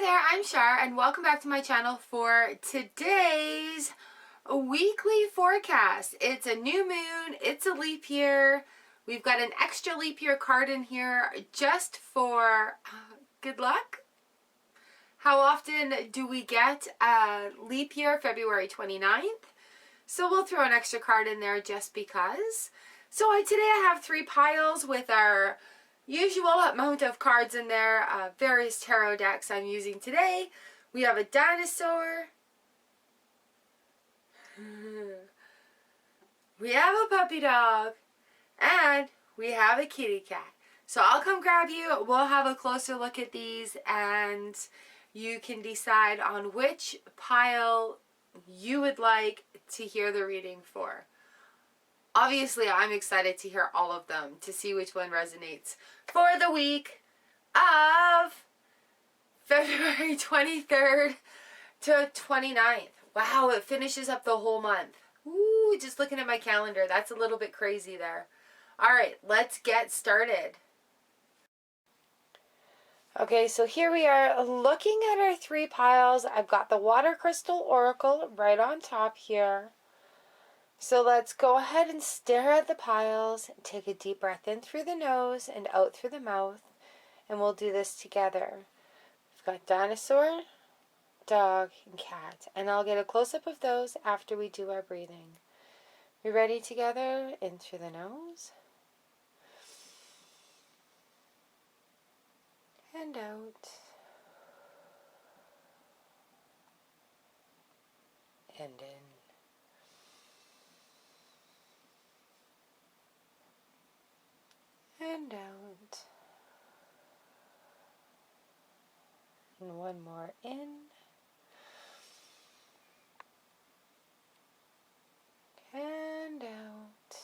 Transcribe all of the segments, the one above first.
Hi there, I'm Shar and welcome back to my channel for today's weekly forecast. It's a new moon, it's a leap year. We've got an extra leap year card in here just for good luck. How often do we get a leap year? February 29th. So we'll throw an extra card in there just because. So today I have 3 piles with our usual amount of cards in there, various tarot decks I'm using today. We have a dinosaur. We have a puppy dog. And we have a kitty cat. So I'll come grab you. We'll have a closer look at these and you can decide on which pile you would like to hear the reading for. Obviously, I'm excited to hear all of them to see which one resonates for the week of February 23rd to 29th. Wow, it finishes up the whole month. Ooh, just looking at my calendar, that's a little bit crazy there. All right, let's get started. Okay, so here we are looking at our 3 piles. I've got the Water Crystal Oracle right on top here. So let's go ahead and stare at the piles. Take a deep breath in through the nose and out through the mouth. And we'll do this together. We've got dinosaur, dog, and cat. And I'll get a close-up of those after we do our breathing. We ready together? In through the nose. And out. And in. And out. And one more in. And out.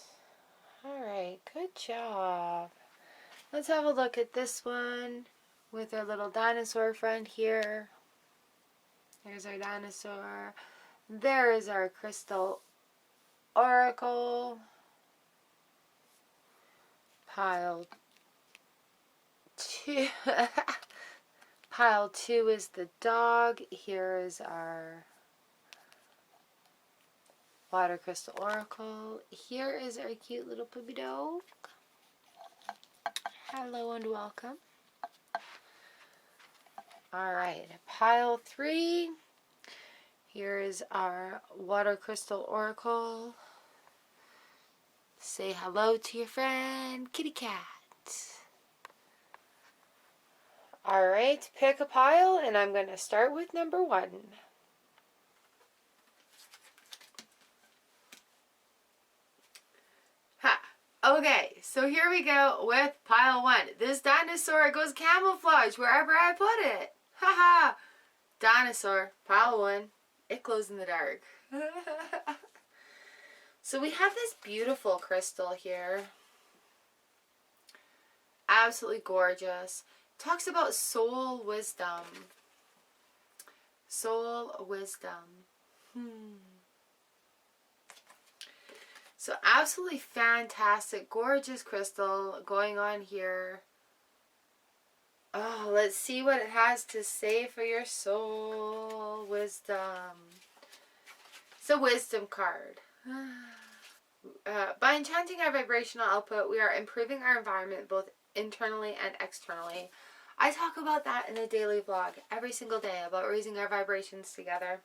Alright, good job. Let's have a look at this one with our little dinosaur friend here. There's our dinosaur. There is our crystal oracle. Pile 2. Pile 2 is the dog. Here is our Water Crystal Oracle. Here is our cute little puppy dog. Hello and welcome. Alright, pile 3. Here is our Water Crystal Oracle. Say hello to your friend, kitty cat. Alright, pick a pile, and I'm going to start with number 1. Ha! Okay, so here we go with pile 1. This dinosaur goes camouflage wherever I put it. Haha! Dinosaur, pile 1. It glows in the dark. So we have this beautiful crystal here. Absolutely gorgeous. Talks about soul wisdom. Soul wisdom. So absolutely fantastic, gorgeous crystal going on here. Oh, let's see what it has to say for your soul wisdom. It's a wisdom card. By enchanting our vibrational output, we are improving our environment both internally and externally. I talk about that in a daily vlog every single day about raising our vibrations together.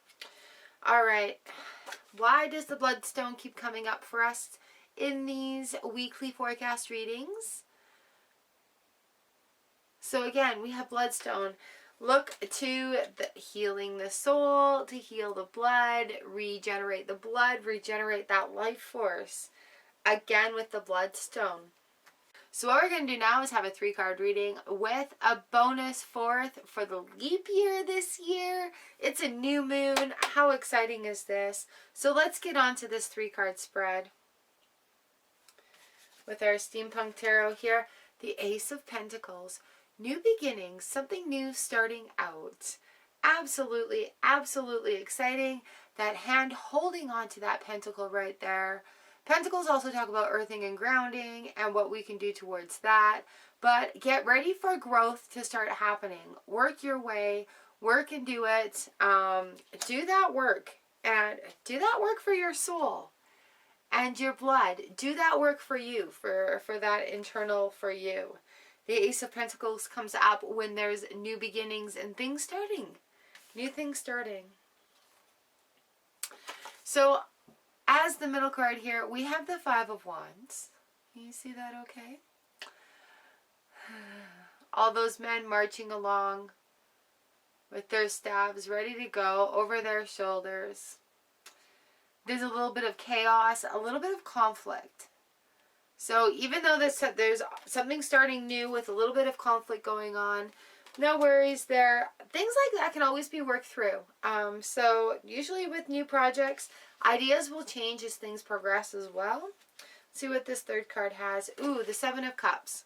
Alright, why does the bloodstone keep coming up for us in these weekly forecast readings? So again, we have bloodstone. Look to healing the soul, to heal the blood, regenerate that life force. Again with the bloodstone. So what we're going to do now is have a 3-card reading with a bonus 4th for the leap year this year. It's a new moon. How exciting is this? So let's get on to this 3-card spread. With our Steampunk Tarot here, the Ace of Pentacles. New beginnings, something new starting out. Absolutely, absolutely exciting. That hand holding on to that pentacle right there. Pentacles also talk about earthing and grounding and what we can do towards that. But get ready for growth to start happening. Work your way. Work and do it. Do that work. And do that work for your soul and your blood. Do that work for you. For that internal for you. The Ace of Pentacles comes up when there's new beginnings and things starting. New things starting. So, as the middle card here, we have the Five of Wands. Can you see that okay? All those men marching along with their staves ready to go over their shoulders. There's a little bit of chaos, a little bit of conflict. So even though there's something starting new with a little bit of conflict going on, no worries there. Things like that can always be worked through. So usually with new projects, ideas will change as things progress as well. Let's see what this third card has. Ooh, the Seven of Cups.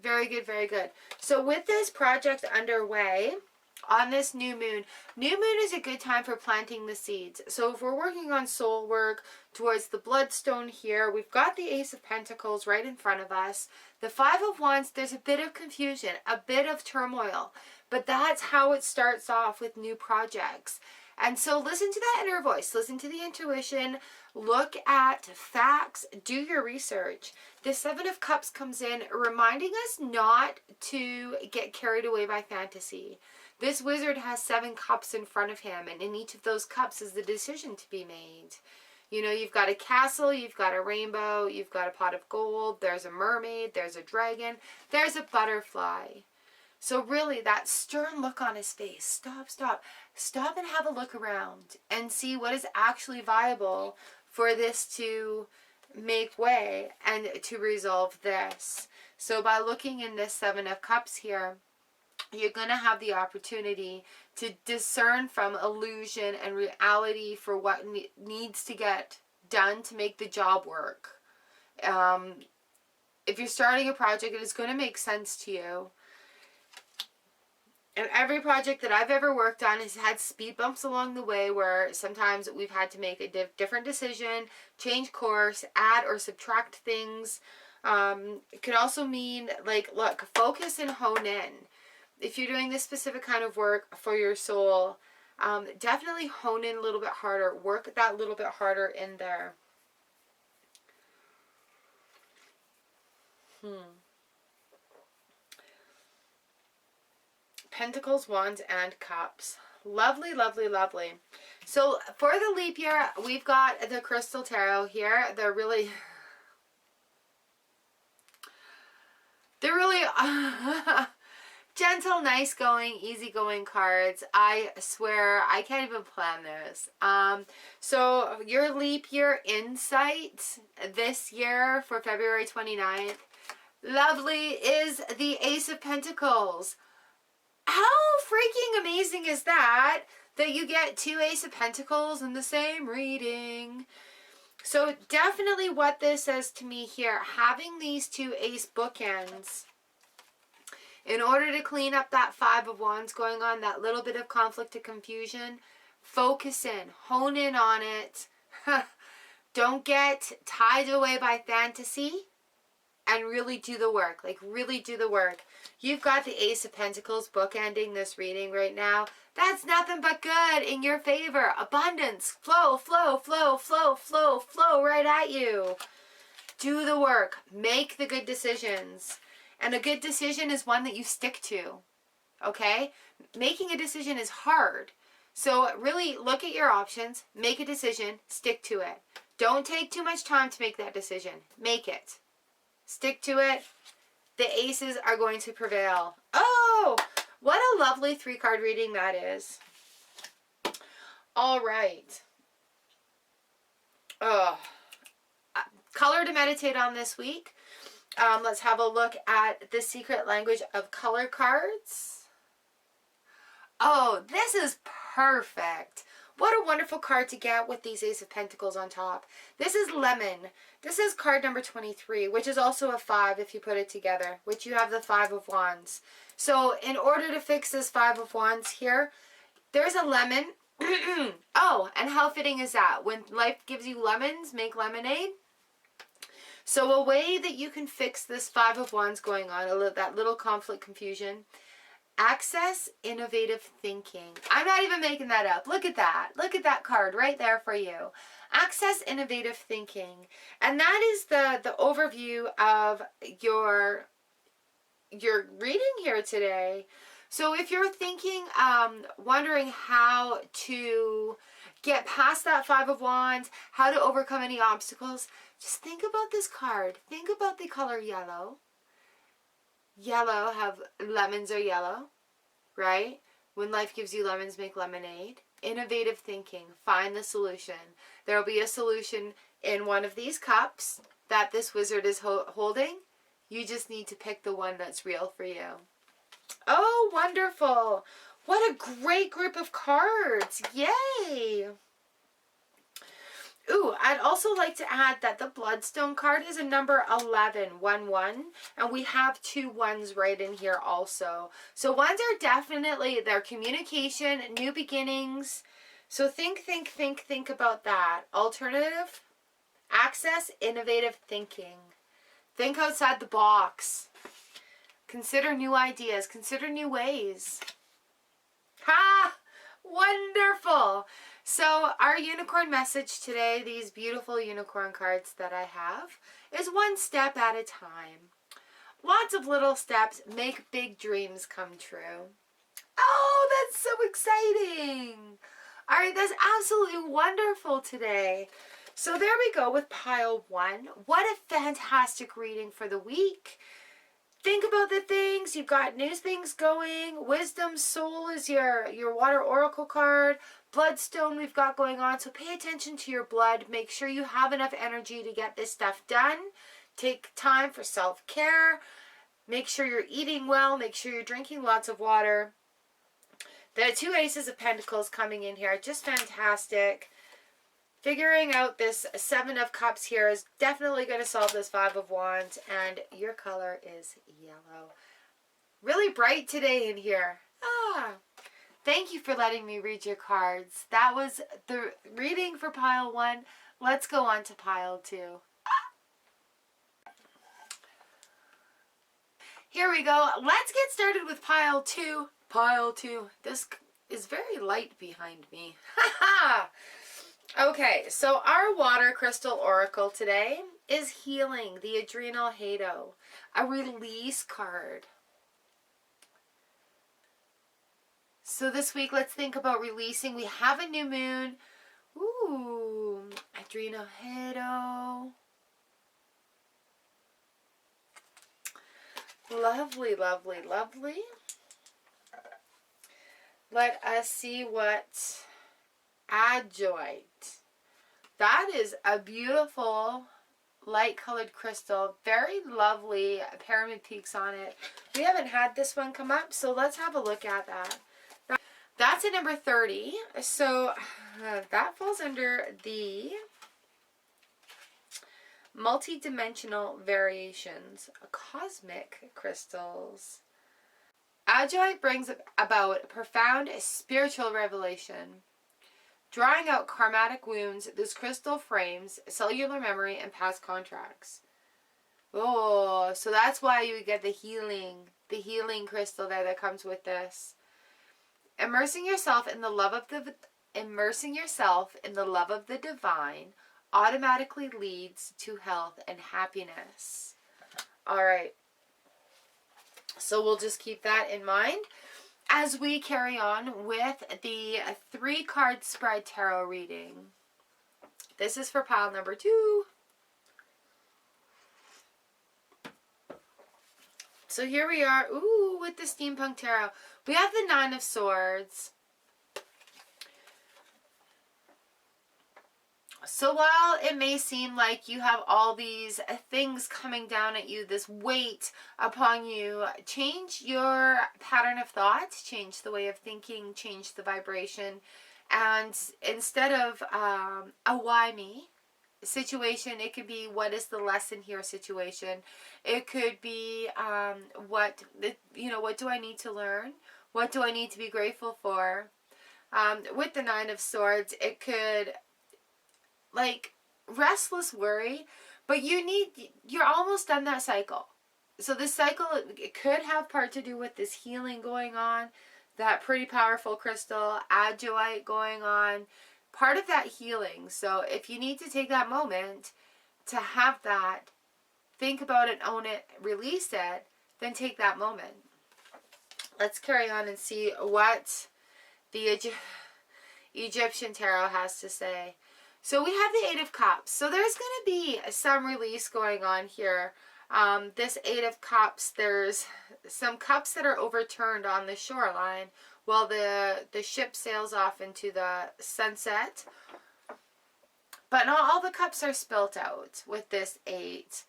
Very good, very good. So with this project underway, on this new moon is a good time for planting the seeds. So if we're working on soul work towards the bloodstone here, we've got the Ace of Pentacles right in front of us. The Five of Wands, there's a bit of confusion, a bit of turmoil, but that's how it starts off with new projects. And so listen to that inner voice, listen to the intuition, look at facts, do your research. The Seven of Cups comes in reminding us not to get carried away by fantasy. This wizard has 7 cups in front of him, and in each of those cups is the decision to be made. You know, you've got a castle, you've got a rainbow, you've got a pot of gold, there's a mermaid, there's a dragon, there's a butterfly. So really, that stern look on his face, stop and have a look around and see what is actually viable for this to make way and to resolve this. So by looking in this Seven of Cups here, you're going to have the opportunity to discern from illusion and reality for what needs to get done to make the job work. If you're starting a project, it is going to make sense to you. And every project that I've ever worked on has had speed bumps along the way where sometimes we've had to make a different decision, change course, add or subtract things. It could also mean, like, look, focus and hone in. If you're doing this specific kind of work for your soul, definitely hone in a little bit harder. Work that little bit harder in there. Pentacles, Wands, and Cups. Lovely, lovely, lovely. So for the leap year, we've got the Crystal Tarot here. They're really gentle, nice going, easy going cards. I swear I can't even plan this. So your leap year insight this year for February 29th, lovely, is the Ace of Pentacles. How freaking amazing is that you get 2 Ace of Pentacles in the same reading? So definitely what this says to me here, having these 2 ace bookends, in order to clean up that Five of Wands going on, that little bit of conflict and confusion, focus in, hone in on it. Don't get tied away by fantasy and really do the work. Like, really do the work. You've got the Ace of Pentacles bookending this reading right now. That's nothing but good in your favor. Abundance. Flow, flow, flow, flow, flow, flow right at you. Do the work. Make the good decisions. And a good decision is one that you stick to. Okay? Making a decision is hard. So really look at your options. Make a decision. Stick to it. Don't take too much time to make that decision. Make it. Stick to it. The aces are going to prevail. Oh, what a lovely 3-card reading that is. All right. Oh, color to meditate on this week. Let's have a look at the secret language of color cards. Oh, this is perfect. What a wonderful card to get with these Ace of Pentacles on top. This is Lemon. This is card number 23, which is also a 5 if you put it together, which you have the Five of Wands. So in order to fix this Five of Wands here, there's a lemon Oh, and how fitting is that? When life gives you lemons, make lemonade. So a way that you can fix this Five of Wands going on, that little conflict, confusion, access innovative thinking. I'm not even making that up. Look at that. Look at that card right there for you. Access innovative thinking. And that is the overview of your reading here today. So if you're thinking, wondering how to get past that Five of Wands, how to overcome any obstacles, just think about this card. Think about the color yellow. Yellow, lemons are yellow, right? When life gives you lemons, make lemonade. Innovative thinking. Find the solution. There will be a solution in one of these cups that this wizard is holding. You just need to pick the one that's real for you. Oh, wonderful. What a great group of cards. Yay. Ooh, I'd also like to add that the Bloodstone card is a number 11, 1-1, and we have 2 ones right in here also. So ones are definitely their communication, new beginnings. So think about that. Alternative, access, innovative thinking. Think outside the box. Consider new ideas. Consider new ways. Ha! Wonderful! So our unicorn message today, these beautiful unicorn cards that I have, is one step at a time. Lots of little steps make big dreams come true. Oh, that's so exciting! All right, that's absolutely wonderful today. So there we go with pile 1. What a fantastic reading for the week. Think about the things. You've got new things going. Wisdom, Soul is your water oracle card. Bloodstone we've got going on. So pay attention to your blood. Make sure you have enough energy to get this stuff done. Take time for self-care. Make sure you're eating well. Make sure you're drinking lots of water. The 2 Aces of Pentacles coming in here. Just fantastic. Figuring out this 7 of Cups here is definitely going to solve this 5 of Wands. And your color is yellow. Really bright today in here. Thank you for letting me read your cards. That was the reading for pile 1. Let's go on to pile 2. Here we go. Let's get started with pile 2. Pile 2. This is very light behind me. Okay, so our water crystal oracle today is healing, the adrenal halo, a release card. So this week, let's think about releasing. We have a new moon. Ooh, adrenal halo. Lovely, lovely, lovely. Let us see what adjoit. That is a beautiful light colored crystal. Very lovely pyramid peaks on it. We haven't had this one come up, so let's have a look at that. That's a number 30. So that falls under the multi-dimensional variations, cosmic crystals. Adjoit brings about profound spiritual revelation. Drawing out karmatic wounds, this crystal frames cellular memory and past contracts. Oh, so that's why you get the healing crystal there that comes with this. Immersing yourself in the love of the divine automatically leads to health and happiness. All right. So we'll just keep that in mind as we carry on with the 3-card spread tarot reading. This is for pile number 2. So here we are, ooh, with the Steampunk Tarot. We have the 9 of Swords. So while it may seem like you have all these things coming down at you, this weight upon you, change your pattern of thought, change the way of thinking, change the vibration. And instead of a why me situation, it could be what is the lesson here situation. It could be what do I need to learn? What do I need to be grateful for? With the Nine of Swords, it could, like, restless worry, but you're almost done that cycle. So this cycle, it could have part to do with this healing going on, that pretty powerful crystal, adjoite going on, part of that healing. So if you need to take that moment to have that, think about it, own it, release it, then take that moment. Let's carry on and see what the Egyptian tarot has to say. So we have the Eight of Cups. So there's going to be some release going on here. This Eight of Cups, there's some cups that are overturned on the shoreline while the ship sails off into the sunset. But not all the cups are spilt out with this Eight.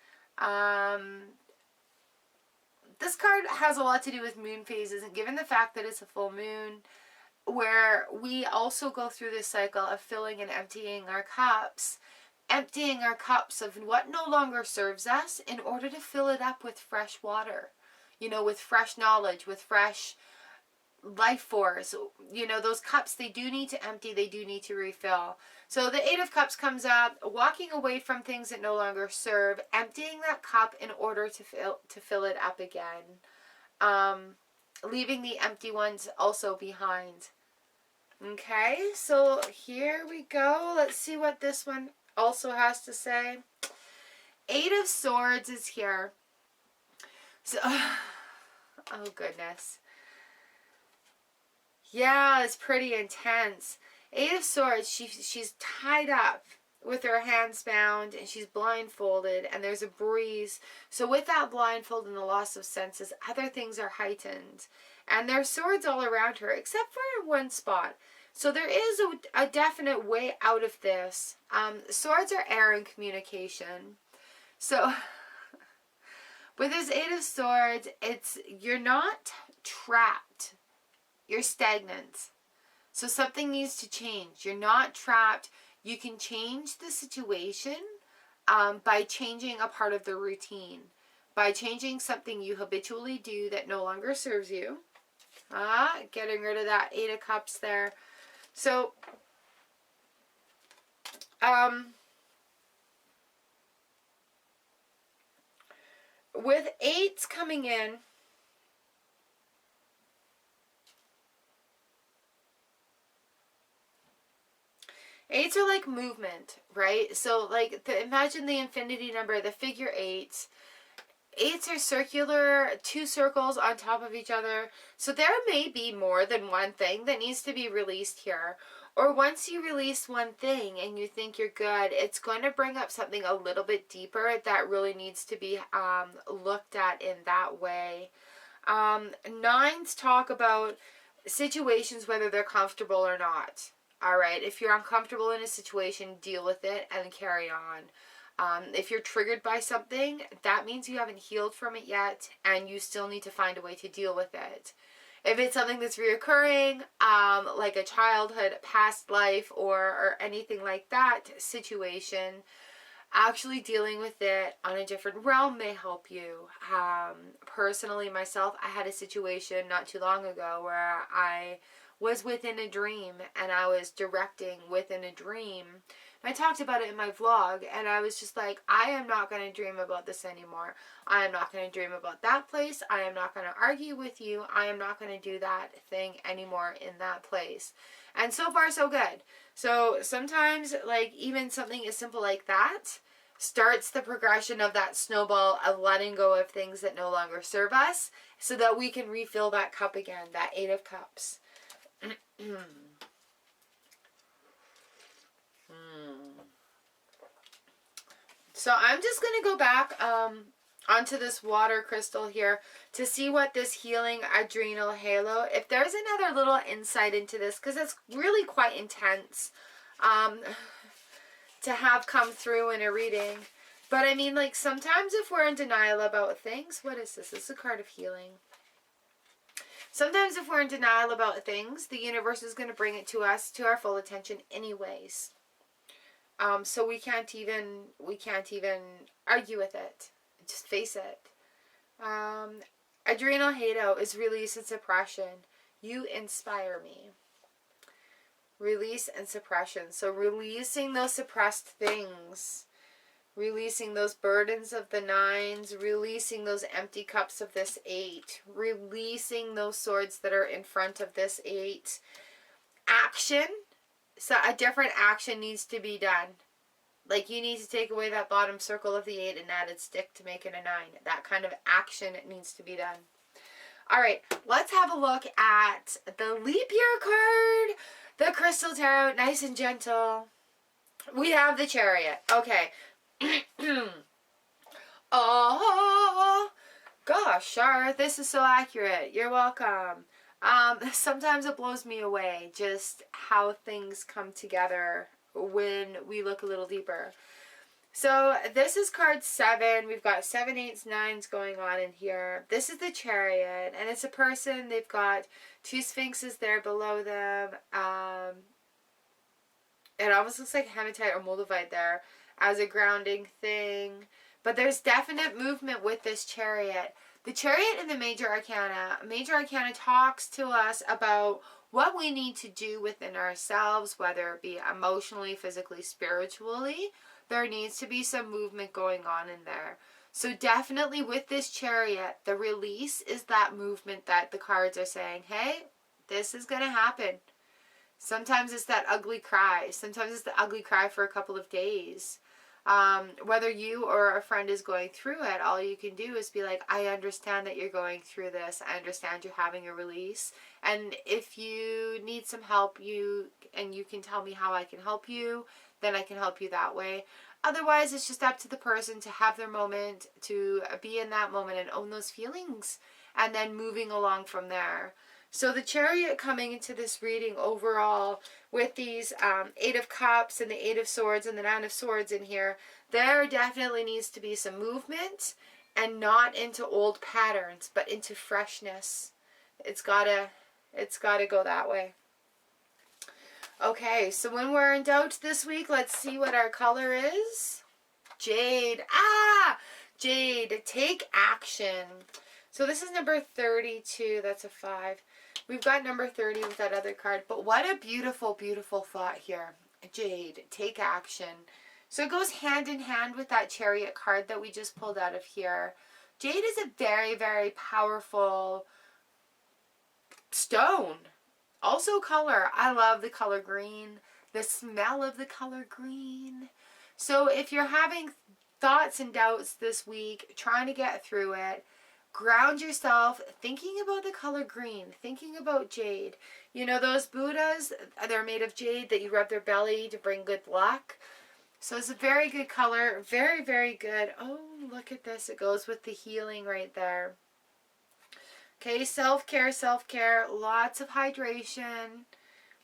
This card has a lot to do with moon phases, and given the fact that it's a full moon, where we also go through this cycle of filling and emptying our cups of what no longer serves us in order to fill it up with fresh water, you know, with fresh knowledge, with fresh life force. You know, those cups, they do need to empty, they do need to refill. So the Eight of Cups comes up, walking away from things that no longer serve, emptying that cup in order to fill it up again. Leaving the empty ones also behind. Okay, so here we go. Let's see what this one also has to say. Eight of Swords is here. So, oh goodness. Yeah, it's pretty intense. Eight of Swords, she's tied up with her hands bound and she's blindfolded and there's a breeze. So with that blindfold and the loss of senses, other things are heightened. And there's swords all around her except for one spot. So there is a definite way out of this. Swords are air and communication. So with this Eight of Swords, you're not trapped. You're stagnant. So something needs to change. You're not trapped. You can change the situation by changing a part of the routine. By changing something you habitually do that no longer serves you. Getting rid of that Eight of Cups there. So, with eights coming in, eights are like movement, right? So, like, imagine the infinity number, the figure eight. Eights are circular, two circles on top of each other. So there may be more than one thing that needs to be released here. Or once you release one thing and you think you're good, it's going to bring up something a little bit deeper that really needs to be looked at in that way. Nines talk about situations, whether they're comfortable or not. All right, if you're uncomfortable in a situation, deal with it and carry on. If you're triggered by something, that means you haven't healed from it yet, and you still need to find a way to deal with it. If it's something that's reoccurring, like a childhood, past life, or anything like that situation, actually dealing with it on a different realm may help you. Personally, myself, I had a situation not too long ago where I was within a dream, and I was directing within a dream. I talked about it in my vlog, and I was just like, I am not going to dream about this anymore. I am not going to dream about that place. I am not going to argue with you. I am not going to do that thing anymore in that place. And so far, so good. So sometimes, like, even something as simple like that starts the progression of that snowball of letting go of things that no longer serve us so that we can refill that cup again, that Eight of Cups. So I'm just going to go back onto this water crystal here to see what this healing adrenal halo, if there's another little insight into this, because it's really quite intense to have come through in a reading. But I mean, like, sometimes if we're in denial about things, what is this? This is a card of healing. Sometimes if we're in denial about things, the universe is going to bring it to us, to our full attention anyways. So we can't even argue with it. Just face it. Adrenal halo is release and suppression. You inspire me. Release and suppression. So releasing those suppressed things. Releasing those burdens of the 9s. Releasing those empty cups of this 8. Releasing those swords that are in front of this 8. Action. So a different action needs to be done. Like you need to take away that bottom circle of the 8 and add its stick to make it a 9. That kind of action needs to be done. Alright, let's have a look at the leap year card. The Crystal Tarot, nice and gentle. We have the Chariot. Okay. Oh, gosh, Char, this is so accurate. You're welcome. Sometimes it blows me away just how things come together when we look a little deeper. So this is card 7. We've got 7, 8s, 9s going on in here. This is the Chariot, and it's a person. They've got 2 sphinxes there below them. It almost looks like hematite or moldavite there as a grounding thing. But there's definite movement with this Chariot. The Chariot in the Major Arcana talks to us about what we need to do within ourselves, whether it be emotionally, physically, spiritually. There needs to be some movement going on in there. So definitely with this Chariot, the release is that movement that the cards are saying, hey, this is going to happen. Sometimes it's that ugly cry. Sometimes it's the ugly cry for a couple of days. Whether you or a friend is going through it, all you can do is be like, I understand that you're going through this. I understand you're having a release. And if you need some help, you can tell me how I can help you, then I can help you that way. Otherwise, it's just up to the person to have their moment, to be in that moment and own those feelings, and then moving along from there. So the Chariot coming into this reading overall with these 8 of Cups and the 8 of Swords and the 9 of Swords in here, there definitely needs to be some movement, and not into old patterns, but into freshness. It's gotta go that way. Okay, so when we're in doubt this week, let's see what our color is. Jade. Jade, take action. So this is number 32. That's a 5. We've got number 30 with that other card. But what a beautiful, beautiful thought here. Jade, take action. So it goes hand in hand with that Chariot card that we just pulled out of here. Jade is a very, very powerful stone. Also color. I love the color green. The smell of the color green. So if you're having thoughts and doubts this week, trying to get through it, ground yourself thinking about the color green, thinking about jade. You know those Buddhas, they're made of jade that you rub their belly to bring good luck. So it's a very good color. Very, very good. Oh, look at this. It goes with the healing right there. Okay, self-care, self-care. Lots of hydration.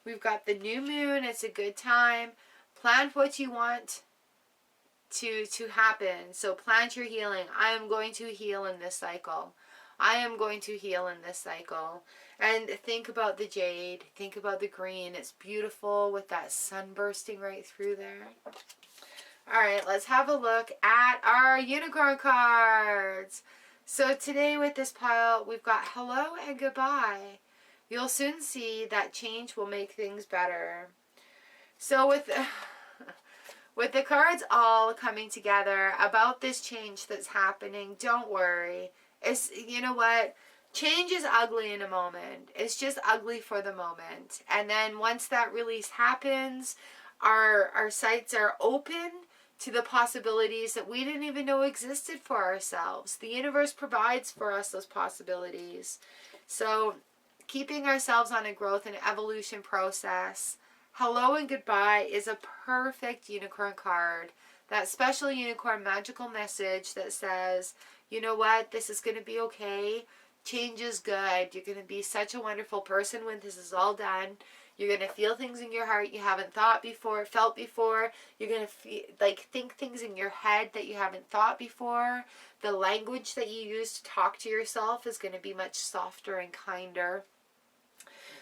We've got the new moon. It's a good time. Plan what you want to happen. So plant your healing. I am going to heal in this cycle. I am going to heal in this cycle. And think about the jade. Think about the green. It's beautiful with that sun bursting right through there. Alright, let's have a look at our unicorn cards. So today with this pile, we've got hello and goodbye. You'll soon see that change will make things better. So with the cards all coming together about this change that's happening, don't worry. You know what? Change is ugly in a moment. It's just ugly for the moment. And then once that release happens, our sights are open to the possibilities that we didn't even know existed for ourselves. The universe provides for us those possibilities. So keeping ourselves on a growth and evolution process. Hello and goodbye is a perfect unicorn card. That special unicorn magical message that says, you know what, this is going to be okay. Change is good. You're going to be such a wonderful person when this is all done. You're going to feel things in your heart you haven't felt before. You're going to think things in your head that you haven't thought before. The language that you use to talk to yourself is going to be much softer and kinder.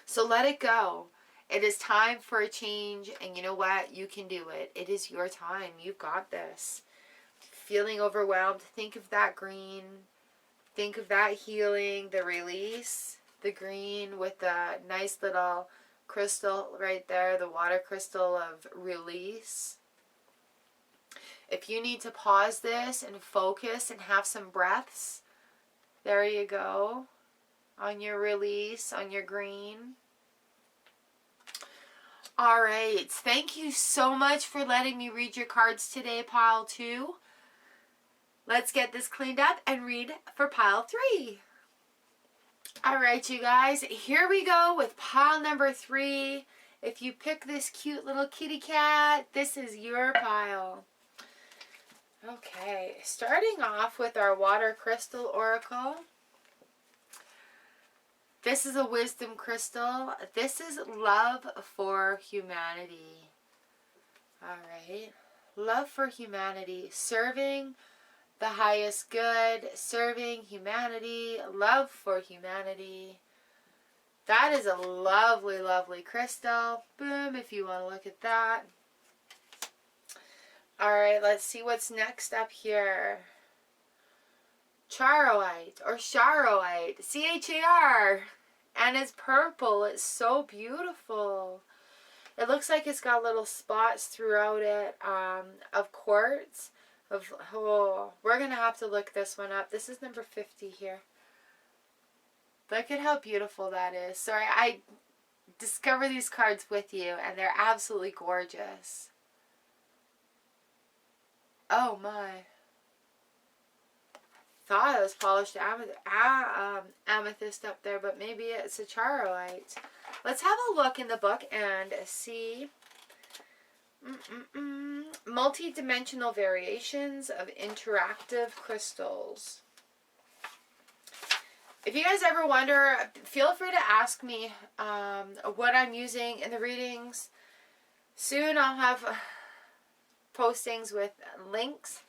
So let it go. It is time for a change, and you know what? You can do it. It is your time. You've got this. Feeling overwhelmed, think of that green. Think of that healing, the release, the green with the nice little crystal right there, the water crystal of release. If you need to pause this and focus and have some breaths, there you go. On your release, on your green. Alright, thank you so much for letting me read your cards today, pile 2. Let's get this cleaned up and read for pile 3. Alright, you guys, here we go with pile number 3. If you pick this cute little kitty cat, this is your pile. Okay, starting off with our water crystal oracle. This is a wisdom crystal. This is love for humanity. Alright, love for humanity, serving the highest good, serving humanity, love for humanity. That is a lovely, lovely crystal. Boom, if you want to look at that. Alright, let's see what's next up here. Charoite or charoite. C-H-A-R. And it's purple. It's so beautiful. It looks like it's got little spots throughout it of quartz. We're going to have to look this one up. This is number 50 here. Look at how beautiful that is. Sorry, I discover these cards with you, and they're absolutely gorgeous. Oh my. Thought it was polished amethyst up there, but maybe it's a charoite. Let's have a look in the book and see. Multi-dimensional variations of interactive crystals. If you guys ever wonder, feel free to ask me what I'm using in the readings. Soon I'll have postings with links.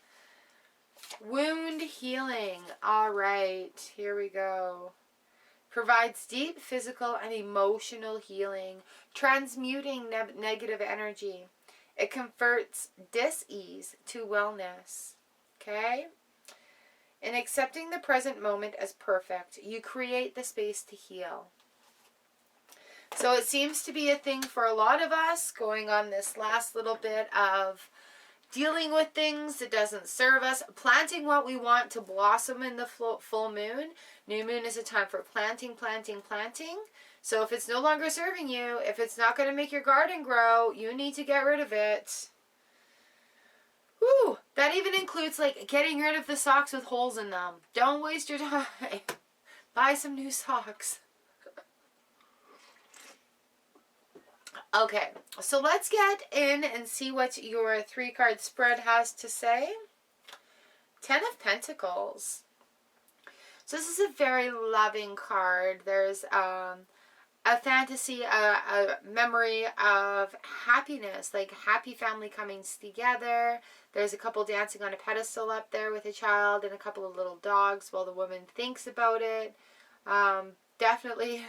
Wound healing. Alright, here we go. Provides deep physical and emotional healing, transmuting negative energy. It converts dis-ease to wellness. Okay? In accepting the present moment as perfect, you create the space to heal. So it seems to be a thing for a lot of us, going on this last little bit of dealing with things that doesn't serve us, planting what we want to blossom in the full moon. New moon is a time for planting, planting, planting. So if it's no longer serving you, if it's not going to make your garden grow, you need to get rid of it. Whew, that even includes like getting rid of the socks with holes in them. Don't waste your time. Buy some new socks. Okay, so let's get in and see what your 3-card spread has to say. 10 of Pentacles. So this is a very loving card. There's a fantasy, a memory of happiness, like happy family coming together. There's a couple dancing on a pedestal up there with a child and a couple of little dogs while the woman thinks about it. Definitely...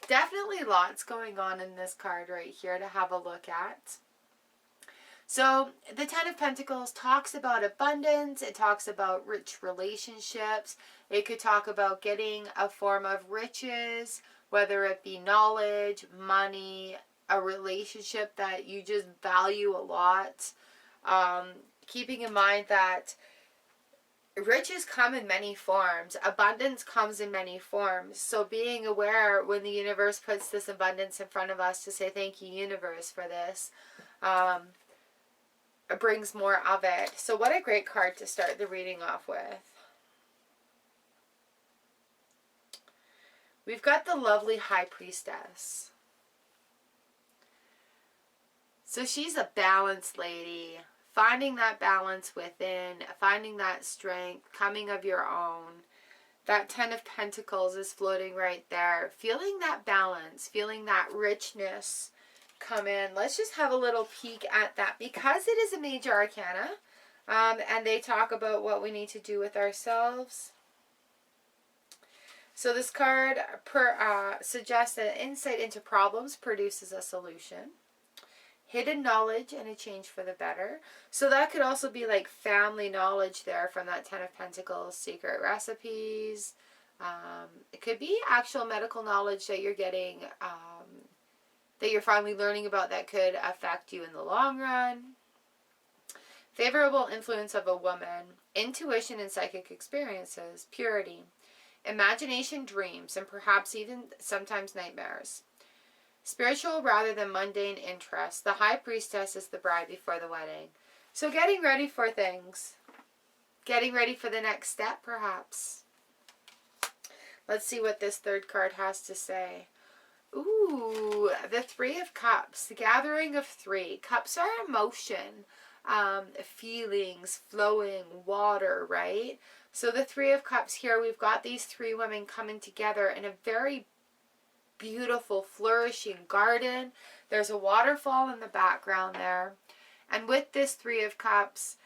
Definitely lots going on in this card right here to have a look at. So the 10 of Pentacles talks about abundance. It talks about rich relationships. It could talk about getting a form of riches, whether it be knowledge, money, a relationship that you just value a lot. Keeping in mind that riches come in many forms. Abundance comes in many forms. So being aware when the universe puts this abundance in front of us to say, thank you, universe, for this, brings more of it. So what a great card to start the reading off with. We've got the lovely High Priestess. So she's a balanced lady. Finding that balance within, finding that strength, coming of your own. That 10 of Pentacles is floating right there. Feeling that balance, feeling that richness come in. Let's just have a little peek at that because it is a major arcana. And they talk about what we need to do with ourselves. So this card suggests that insight into problems produces a solution. Hidden knowledge and a change for the better. So that could also be like family knowledge there from that 10 of Pentacles, secret recipes. It could be actual medical knowledge that you're getting that you're finally learning about that could affect you in the long run. Favorable influence of a woman, intuition and psychic experiences, purity, imagination, dreams, and perhaps even sometimes nightmares. Spiritual rather than mundane interests. The high priestess is the bride before the wedding. So getting ready for things. Getting ready for the next step, perhaps. Let's see what this third card has to say. Ooh, the Three of Cups. The gathering of three. Cups are emotion, feelings, flowing, water, right? So the Three of Cups here, we've got these three women coming together in a very beautiful, flourishing garden. There's a waterfall in the background there. And with this Three of Cups,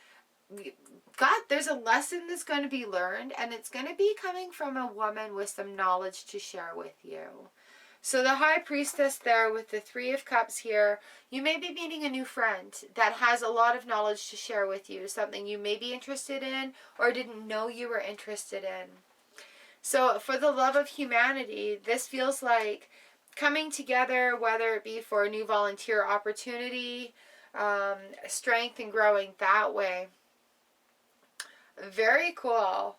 there's a lesson that's going to be learned, and it's going to be coming from a woman with some knowledge to share with you. So the High Priestess there with the Three of Cups here, you may be meeting a new friend that has a lot of knowledge to share with you, something you may be interested in or didn't know you were interested in. So for the love of humanity, this feels like coming together, whether it be for a new volunteer opportunity, strength and growing that way. Very cool.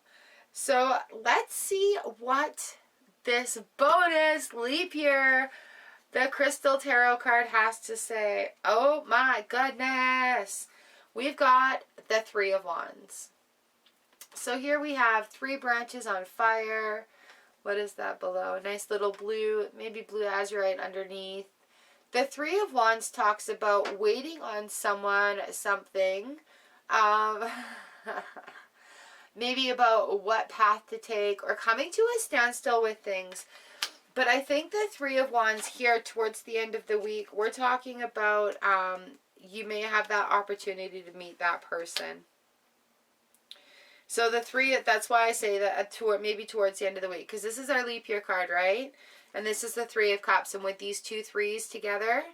So let's see what this bonus leap year, the Crystal Tarot card has to say. Oh my goodness. We've got the Three of Wands. So here we have three branches on fire. What is that below? A nice little blue, maybe blue azurite underneath. The Three of Wands talks about waiting on someone, something. Maybe about what path to take or coming to a standstill with things. But I think the Three of Wands here towards the end of the week, we're talking about you may have that opportunity to meet that person. So the three, that's why I say that maybe towards the end of the week. Because this is our leap year card, right? And this is the Three of Cups. And with these two threes together,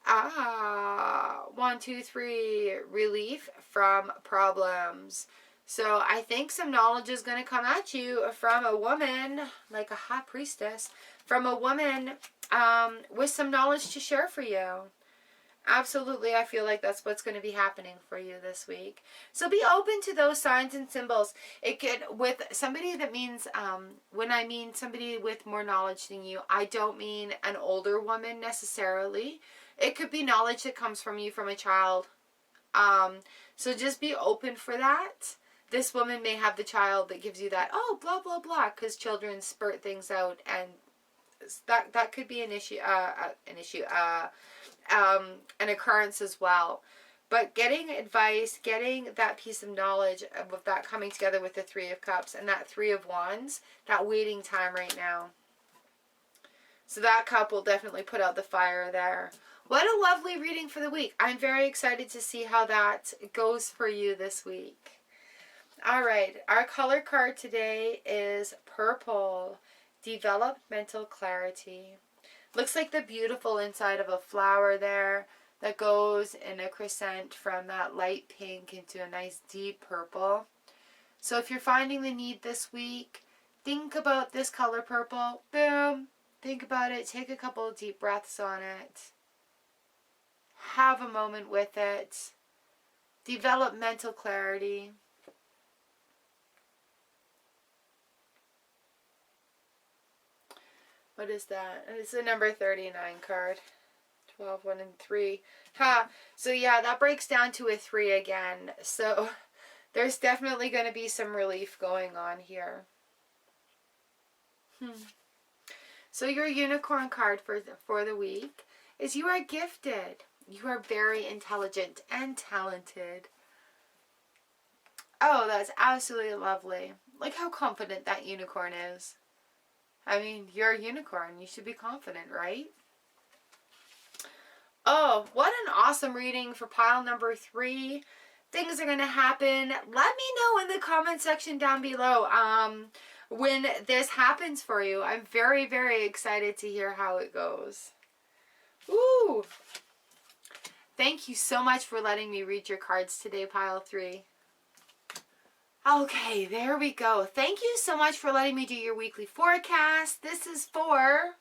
1, 2, 3, relief from problems. So I think some knowledge is going to come at you from a woman, like a high priestess, from a woman with some knowledge to share for you. Absolutely, I feel like that's what's going to be happening for you this week. So be open to those signs and symbols. It could, with somebody that means, when I mean somebody with more knowledge than you, I don't mean an older woman necessarily. It could be knowledge that comes from you from a child. So just be open for that. This woman may have the child that gives you that, oh, blah, blah, blah, because children spurt things out, and that could be an issue, an occurrence as well. But getting advice, getting that piece of knowledge of that coming together with the Three of Cups and that Three of Wands, that waiting time right now. So that cup will definitely put out the fire there. What a lovely reading for the week. I'm very excited to see how that goes for you this week. All right, our color card today is purple. Develop mental clarity. Looks like the beautiful inside of a flower there that goes in a crescent from that light pink into a nice deep purple. So if you're finding the need this week, think about this color purple. Boom. Think about it. Take a couple of deep breaths on it. Have a moment with it. Develop mental clarity. What is that? It's the number 39 card. 12, 1, and 3. Ha! So yeah, that breaks down to a 3 again. So there's definitely going to be some relief going on here. So your unicorn card for the week is you are gifted. You are very intelligent and talented. Oh, that's absolutely lovely. Look how confident that unicorn is. I mean, you're a unicorn. You should be confident, right? Oh, what an awesome reading for pile number 3. Things are going to happen. Let me know in the comment section down below when this happens for you. I'm very, very excited to hear how it goes. Ooh. Thank you so much for letting me read your cards today, pile 3. Okay, there we go. Thank you so much for letting me do your weekly forecast. This is for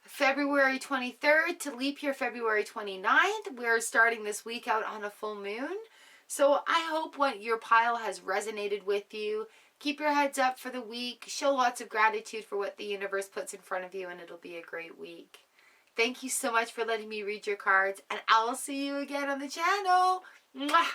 February 23rd to leap year February 29th. We're starting this week out on a full moon. So I hope what your pile has resonated with you. Keep your heads up for the week. Show lots of gratitude for what the universe puts in front of you, and it'll be a great week. Thank you so much for letting me read your cards, and I'll see you again on the channel. Mwah!